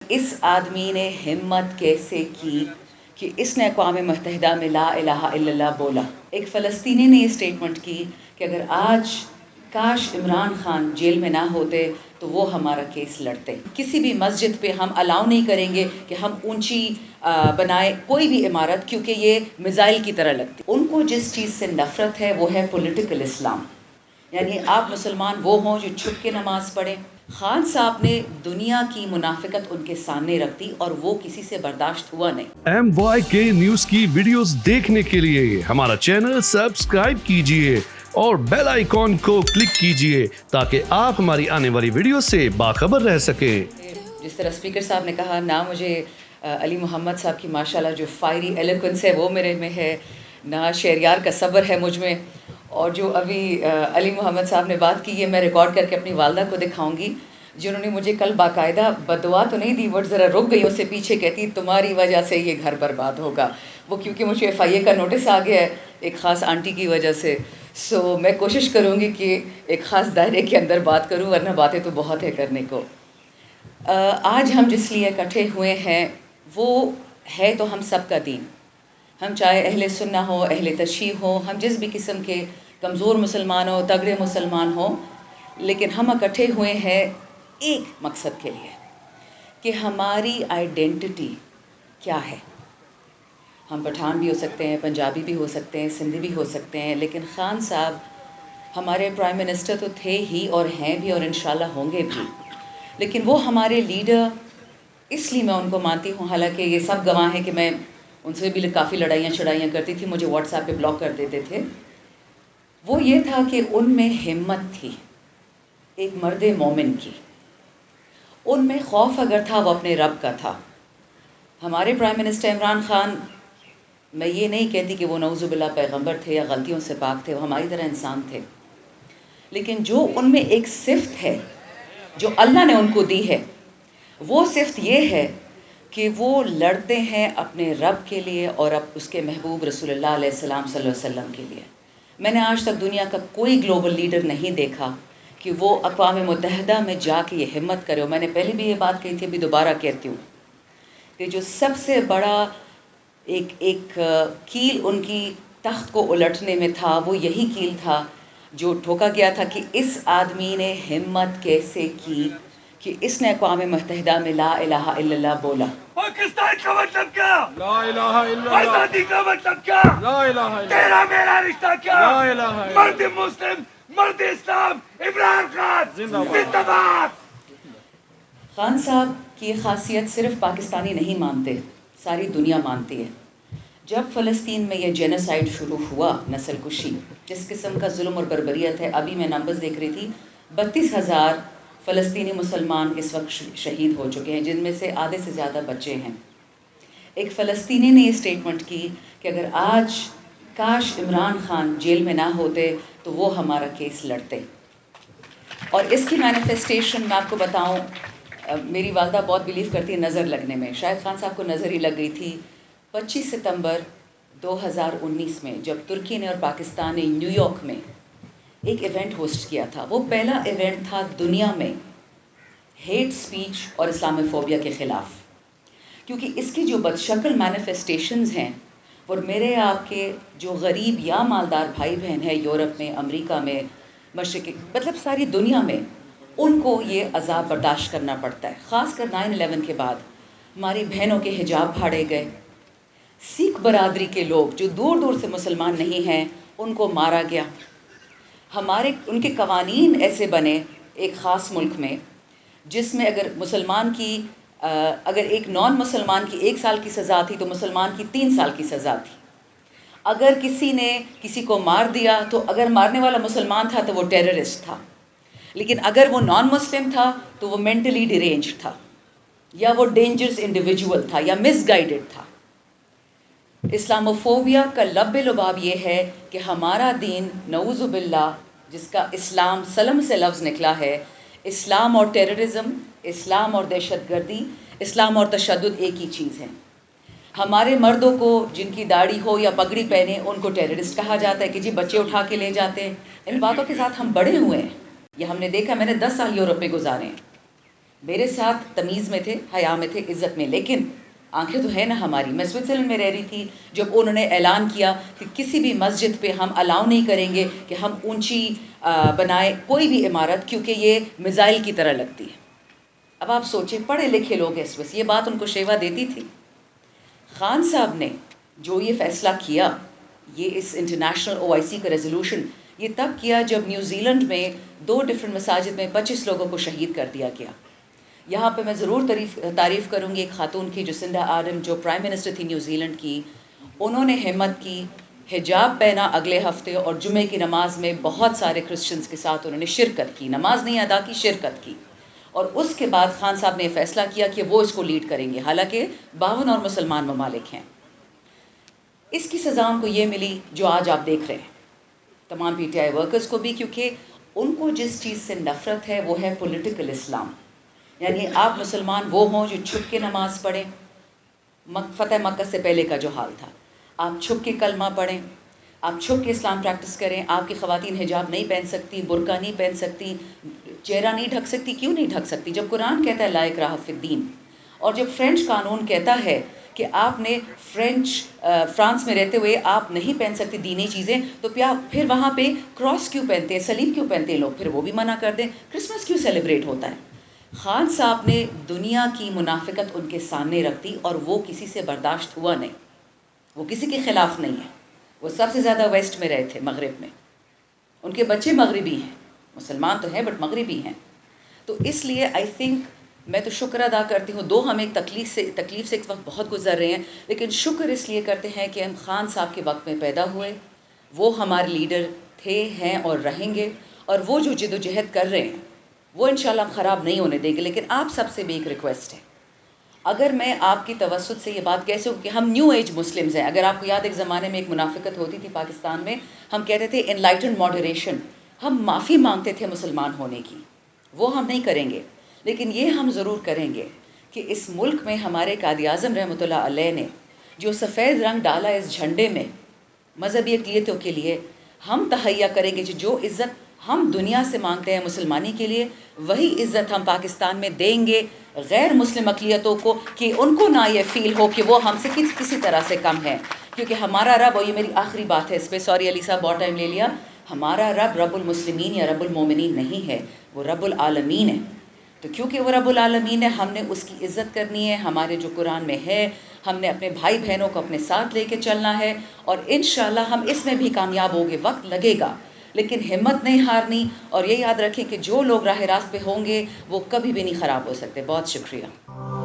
اس آدمی نے ہمت کیسے کی کہ اس نے اقوام متحدہ میں لا الہ الا اللہ بولا. ایک فلسطینی نے یہ اسٹیٹمنٹ کی کہ اگر آج کاش عمران خان جیل میں نہ ہوتے تو وہ ہمارا کیس لڑتے. کسی بھی مسجد پہ ہم الاؤ نہیں کریں گے کہ ہم اونچی بنائے کوئی بھی عمارت، کیونکہ یہ میزائل کی طرح لگتی. ان کو جس چیز سے نفرت ہے وہ ہے پولیٹیکل اسلام، یعنی آپ مسلمان وہ ہوں جو چھپ کے نماز پڑھیں. خان صاحب نے دنیا کی منافقت ان کے سامنے رکھ دی اور وہ کسی سے برداشت ہوا نہیں. MYK نیوز کی ویڈیوز دیکھنے کے لیے ہمارا چینل سبسکرائب کیجیے اور بیل آئیکن کو کلک کیجیے تاکہ آپ ہماری آنے والی ویڈیو سے باخبر رہ سکیں. جس طرح اسپیکر صاحب نے کہا، نہ مجھے علی محمد صاحب کی ماشاءاللہ جو فائری ایلیکوینس ہے وہ میرے میں ہے، نہ شہریار کا صبر ہے مجھ میں. اور جو ابھی علی محمد صاحب نے بات کی، یہ میں ریکارڈ کر کے اپنی والدہ کو دکھاؤں گی، جنہوں نے مجھے کل باقاعدہ بدعا تو نہیں دی بٹ ذرا رک گئی، اس سے پیچھے کہتی تمہاری وجہ سے یہ گھر برباد ہوگا. وہ کیونکہ مجھے FIA کا نوٹس آ گیا ہے ایک خاص آنٹی کی وجہ سے، سو میں کوشش کروں گی کہ ایک خاص دائرے کے اندر بات کروں، ورنہ باتیں تو بہت ہے کرنے کو. آج ہم جس لیے اکٹھے ہوئے ہیں وہ ہے تو ہم سب کا دین. ہم چاہے اہل سنہ ہو، اہل تشیع ہو، ہم جس بھی قسم کے کمزور مسلمان ہو، تگڑے مسلمان ہو، لیکن ہم اکٹھے ہوئے ہیں ایک مقصد کے لیے کہ ہماری آئیڈینٹی کیا ہے. ہم پٹھان بھی ہو سکتے ہیں، پنجابی بھی ہو سکتے ہیں، سندھی بھی ہو سکتے ہیں، لیکن خان صاحب ہمارے پرائم منسٹر تو تھے ہی اور ہیں بھی اور انشاءاللہ ہوں گے بھی، لیکن وہ ہمارے لیڈر اس لیے میں ان کو مانتی ہوں. حالانکہ یہ سب گواہ ہیں کہ میں ان سے بھی کافی لڑائیاں چڑھائیاں کرتی تھی، مجھے واٹس ایپ پہ بلاک کر دیتے تھے. وہ یہ تھا کہ ان میں ہمت تھی ایک مرد مومن کی، ان میں خوف اگر تھا وہ اپنے رب کا تھا. ہمارے پرائم منسٹر عمران خان، میں یہ نہیں کہتی کہ وہ نعوذ باللہ پیغمبر تھے یا غلطیوں سے پاک تھے، وہ ہماری طرح انسان تھے، لیکن جو ان میں ایک صفت ہے جو اللہ نے ان کو دی ہے، وہ صفت یہ ہے کہ وہ لڑتے ہیں اپنے رب کے لیے اور اب اس کے محبوب رسول اللہ علیہ السلام صلی اللہ علیہ وسلم کے لیے. میں نے آج تک دنیا کا کوئی گلوبل لیڈر نہیں دیکھا کہ وہ اقوام متحدہ میں جا کے یہ ہمت کرے. میں نے پہلے بھی یہ بات کہی تھی، ابھی دوبارہ کہتی ہوں کہ جو سب سے بڑا ایک کیل ان کی تخت کو الٹنے میں تھا، وہ یہی کیل تھا جو ٹھوکا گیا تھا کہ اس آدمی نے ہمت کیسے کی کہ اس نے اقوام متحدہ میں لا الہ الا اللہ بولا. پاکستان کا مطلب کیا؟ لا الہ الا اللہ. آزادی کا مطلب کیا؟ لا الہ الا اللہ. تیرا میرا رشتہ کیا؟ لا الہ الا اللہ. مرد مسلم، مرد اسلام، عمران خان زندہ باد. خان صاحب کی یہ خاصیت صرف پاکستانی نہیں مانتے، ساری دنیا مانتی ہے. جب فلسطین میں یہ جینوسائیڈ شروع ہوا، نسل کشی، جس قسم کا ظلم اور بربریت ہے، ابھی میں نمبرز دیکھ رہی تھی، 32,000 فلسطینی مسلمان اس وقت شہید ہو چکے ہیں، جن میں سے آدھے سے زیادہ بچے ہیں. ایک فلسطینی نے یہ اسٹیٹمنٹ کی کہ اگر آج کاش عمران خان جیل میں نہ ہوتے تو وہ ہمارا کیس لڑتے. اور اس کی مینیفیسٹیشن میں آپ کو بتاؤں، میری والدہ بہت بلیو کرتی ہے نظر لگنے میں. شاید خان صاحب کو نظر ہی لگ گئی تھی 25 ستمبر 2019 میں، جب ترکی نے اور پاکستان نے نیو یارک میں ایک ایونٹ ہوسٹ کیا تھا. وہ پہلا ایونٹ تھا دنیا میں ہیٹ سپیچ اور اسلاموفوبیا کے خلاف، کیونکہ اس کی جو بدشکل مینیفیسٹیشنز ہیں، اور میرے آپ کے جو غریب یا مالدار بھائی بہن ہیں یورپ میں، امریکہ میں، مشرقی، مطلب ساری دنیا میں، ان کو یہ عذاب برداشت کرنا پڑتا ہے. خاص کر 9/11 کے بعد ہماری بہنوں کے حجاب پھاڑے گئے، سکھ برادری کے لوگ جو دور دور سے مسلمان نہیں ہیں ان کو مارا گیا. ان کے قوانین ایسے بنے ایک خاص ملک میں جس میں اگر مسلمان کی اگر ایک نان مسلمان کی 1 سال کی سزا تھی تو مسلمان کی 3 سال کی سزا تھی. اگر کسی نے کسی کو مار دیا تو اگر مارنے والا مسلمان تھا تو وہ ٹیررسٹ تھا، لیکن اگر وہ نان مسلم تھا تو وہ مینٹلی ڈیرینج تھا، یا وہ ڈینجرس انڈیویجول تھا، یا مس گائیڈڈ تھا. اسلاموفوبیا کا لب لباب یہ ہے کہ ہمارا دین نعوذ باللہ، جس کا اسلام سلم سے لفظ نکلا ہے، اسلام اور ٹیررزم، اسلام اور دہشت گردی، اسلام اور تشدد ایک ہی چیز ہے. ہمارے مردوں کو جن کی داڑھی ہو یا پگڑی پہنے ان کو ٹیررسٹ کہا جاتا ہے کہ جی بچے اٹھا کے لے جاتے ہیں. ان باتوں کے ساتھ ہم بڑے ہوئے ہیں، یہ ہم نے دیکھا. میں نے 10 سال یورپ میں گزارے ہیں. میرے ساتھ تمیز میں تھے، حیا میں تھے، عزت میں، لیکن آنکھیں تو ہے نا ہماری. میں سوئٹزرلینڈ میں رہ رہی تھی جب انہوں نے اعلان کیا کہ کسی بھی مسجد پہ ہم الاؤ نہیں کریں گے کہ ہم اونچی بنائیں کوئی بھی عمارت، کیونکہ یہ میزائل کی طرح لگتی ہے. اب آپ سوچیں، پڑھے لکھے لوگ ہیں اس وقت، یہ بات ان کو شیوا دیتی تھی؟ خان صاحب نے جو یہ فیصلہ کیا، یہ اس انٹرنیشنل OIC کا ریزولوشن، یہ تب کیا جب نیوزی لینڈ میں 2 ڈفرینٹ مساجد میں 25 لوگوں کو شہید کر دیا گیا. یہاں پہ میں ضرور تعریف کروں گی ایک خاتون کی، جسنڈا آرڈن، جو پرائم منسٹر تھی نیوزی لینڈ کی. انہوں نے ہمت کی، حجاب پہنا اگلے ہفتے، اور جمعے کی نماز میں بہت سارے کرسچنز کے ساتھ انہوں نے شرکت کی. نماز نہیں ادا کی، شرکت کی. اور اس کے بعد خان صاحب نے فیصلہ کیا کہ وہ اس کو لیڈ کریں گے، حالانکہ 52 اور مسلمان ممالک ہیں. اس کی سزا ان کو یہ ملی جو آج آپ دیکھ رہے ہیں، تمام PTI ورکرز کو بھی، کیونکہ ان کو جس چیز سے نفرت ہے وہ ہے پولیٹیکل اسلام. یعنی آپ مسلمان وہ ہوں جو چھپ کے نماز پڑھیں، فتح مکہ سے پہلے کا جو حال تھا، آپ چھپ کے کلمہ پڑھیں، آپ چھپ کے اسلام پریکٹس کریں. آپ کی خواتین حجاب نہیں پہن سکتی، برقع نہیں پہن سکتی، چہرہ نہیں ڈھک سکتی. کیوں نہیں ڈھک سکتی؟ جب قرآن کہتا ہے لا اکراہ فی الدین، اور جب فرینچ قانون کہتا ہے کہ آپ نے فرانس میں رہتے ہوئے آپ نہیں پہن سکتی دینی چیزیں، تو پھر وہاں پہ کراس کیوں پہنتے ہیں، صلیب کیوں پہنتے ہیں لوگ؟ پھر وہ بھی منع کر دیں. کرسمس کیوں سیلیبریٹ ہوتا ہے؟ خان صاحب نے دنیا کی منافقت ان کے سامنے رکھ دی، اور وہ کسی سے برداشت ہوا نہیں. وہ کسی کے خلاف نہیں ہے. وہ سب سے زیادہ ویسٹ میں رہے تھے، مغرب میں. ان کے بچے مغربی ہیں، مسلمان تو ہیں بٹ مغربی ہیں. تو اس لیے آئی تھنک میں تو شکر ادا کرتی ہوں. ہم ایک تکلیف سے اس وقت بہت گزر رہے ہیں، لیکن شکر اس لیے کرتے ہیں کہ ہم خان صاحب کے وقت میں پیدا ہوئے. وہ ہمارے لیڈر تھے، ہیں اور رہیں گے. اور وہ جو جد و جہد کر رہے ہیں وہ انشاءاللہ ہم خراب نہیں ہونے دیں گے. لیکن آپ سب سے بھی ایک ریکویسٹ ہے، اگر میں آپ کی توسط سے یہ بات کیسے ہوں کہ ہم نیو ایج مسلمز ہیں. اگر آپ کو یاد، ایک زمانے میں ایک منافقت ہوتی تھی پاکستان میں، ہم کہتے تھے انلائٹنڈ ماڈریشن. ہم معافی مانگتے تھے مسلمان ہونے کی، وہ ہم نہیں کریں گے. لیکن یہ ہم ضرور کریں گے کہ اس ملک میں ہمارے قائد اعظم رحمۃ اللہ علیہ نے جو سفید رنگ ڈالا اس جھنڈے میں مذہبی اقلیتوں کے لیے، ہم تہیا کریں گے جو عزت ہم دنیا سے مانگتے ہیں مسلمانی کے لیے، وہی عزت ہم پاکستان میں دیں گے غیر مسلم اقلیتوں کو، کہ ان کو نہ یہ فیل ہو کہ وہ ہم سے کسی طرح سے کم ہے. کیونکہ ہمارا رب، اور یہ میری آخری بات ہے اس پہ، سوری علی صاحب بہت ٹائم لے لیا، ہمارا رب رب المسلمین یا رب المومنین نہیں ہے، وہ رب العالمین ہے. تو کیونکہ وہ رب العالمین ہے، ہم نے اس کی عزت کرنی ہے. ہمارے جو قرآن میں ہے، ہم نے اپنے بھائی بہنوں کو اپنے ساتھ لے کے چلنا ہے، اور انشاءاللہ ہم اس میں بھی کامیاب ہوں گے. وقت لگے گا لیکن ہمت نہیں ہارنی. اور یہ یاد رکھیں کہ جو لوگ راہ راست پہ ہوں گے وہ کبھی بھی نہیں خراب ہو سکتے. بہت شکریہ.